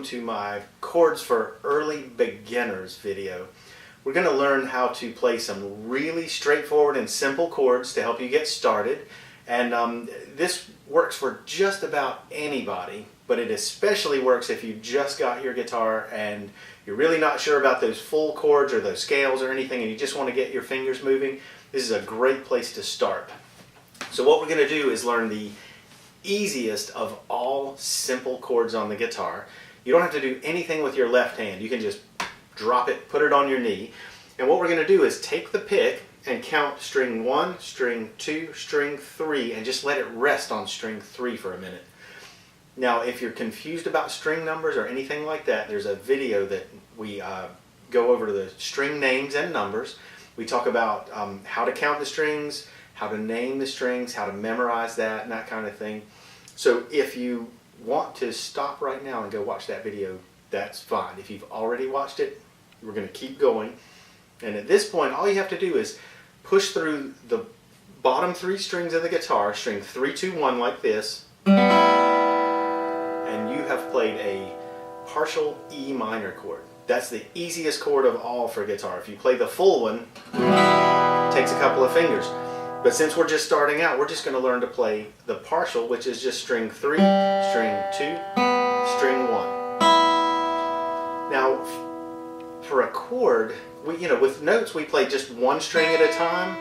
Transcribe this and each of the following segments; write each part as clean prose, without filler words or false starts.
welcome to my Chords for Early Beginners video. We're going to learn how to play some really straightforward and simple chords to help you get started. And this works for just about anybody, but it especially works if you just got your guitar and you're really not sure about those full chords or those scales or anything and you just want to get your fingers moving. This is a great place to start. So what we're going to do is learn the easiest of all simple chords on the guitar. You don't have to do anything with your left hand. You can just drop it, put it on your knee. And what we're going to do is take the pick and count string 1, string 2, string 3, and just let it rest on string 3 for a minute. Now, if you're confused about string numbers or anything like that, there's a video that we go over to the string names and numbers. We talk about how to count the strings, how to name the strings, how to memorize that, and that kind of thing. So if you want to stop right now and go watch that video, that's fine. If you've already watched it, we're going to keep going. And at this point, all you have to do is push through the bottom 3 strings of the guitar, string 3, 2, 1 like this, and you have played a partial E minor chord. That's the easiest chord of all for guitar. If you play the full one, it takes a couple of fingers. But since we're just starting out, we're just going to learn to play the partial, which is just string 3, string 2, string 1. Now, for a chord, with notes we play just one string at a time.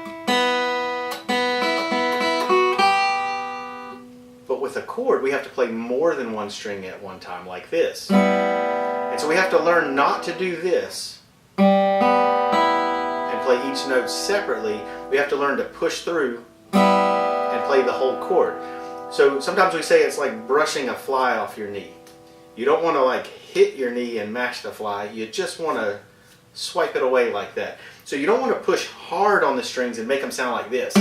But with a chord, we have to play more than one string at one time, like this. And so we have to learn not to do this and play each note separately. We have to learn to push through and play the whole chord. So sometimes we say it's like brushing a fly off your knee. You don't want to like hit your knee and mash the fly. You just want to swipe it away like that. So you don't want to push hard on the strings and make them sound like this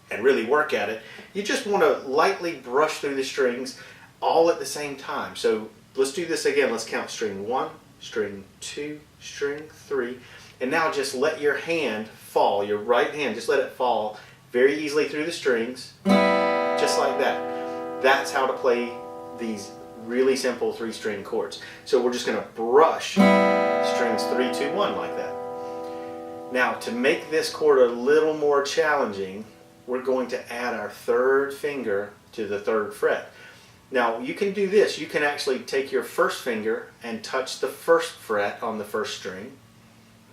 and really work at it. You just want to lightly brush through the strings all at the same time. So let's do this again. Let's count string 1, string 2, string 3. And now just let your hand fall, your right hand, just let it fall very easily through the strings, just like that. That's how to play these really simple 3-string chords. So we're just going to brush strings 3, 2, 1 like that. Now, to make this chord a little more challenging, we're going to add our 3rd finger to the 3rd fret. Now, you can do this. You can actually take your 1st finger and touch the 1st fret on the 1st string,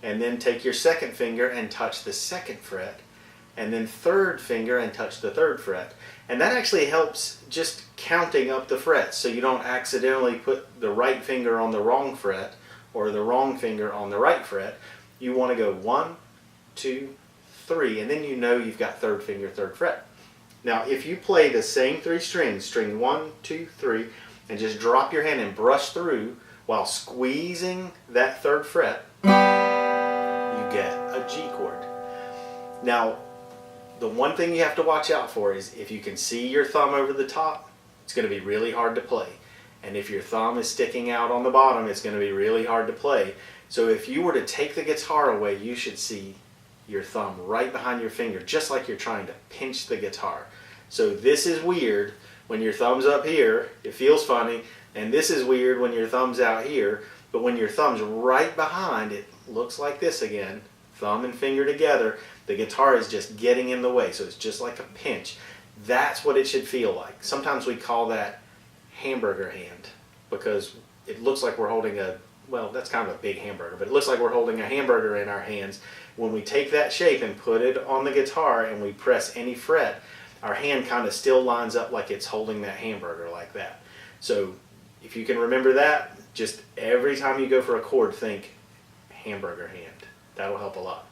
and then take your 2nd finger and touch the 2nd fret, and then 3rd finger and touch the 3rd fret. And that actually helps just counting up the frets so you don't accidentally put the right finger on the wrong fret or the wrong finger on the right fret. You want to go 1, 2, 3, and then you know you've got 3rd finger, 3rd fret. Now if you play the same 3 strings, string 1, 2, 3, and just drop your hand and brush through while squeezing that 3rd fret, you get a G chord. Now, the one thing you have to watch out for is if you can see your thumb over the top, it's going to be really hard to play. And if your thumb is sticking out on the bottom, it's going to be really hard to play. So if you were to take the guitar away, you should see your thumb right behind your finger, just like you're trying to pinch the guitar. So this is weird when your thumb's up here, it feels funny, and this is weird when your thumb's out here, but when your thumb's right behind, it looks like this again, thumb and finger together. The guitar is just getting in the way, so it's just like a pinch. That's what it should feel like. Sometimes we call that hamburger hand because it looks like we're holding a, well, that's kind of a big hamburger, but it looks like we're holding a hamburger in our hands. When we take that shape and put it on the guitar and we press any fret, our hand kind of still lines up like it's holding that hamburger like that. So if you can remember that, just every time you go for a chord, think hamburger hand. That'll help a lot.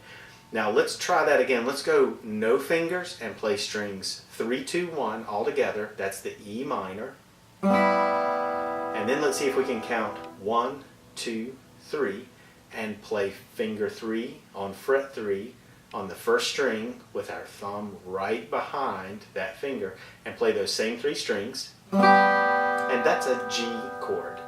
Now let's try that again. Let's go no fingers and play strings 3, 2, 1 all together. That's the E minor. And then let's see if we can count 1, 2, 3 and play finger 3 on fret 3 on the 1st string with our thumb right behind that finger and play those same 3 strings. And that's a G chord.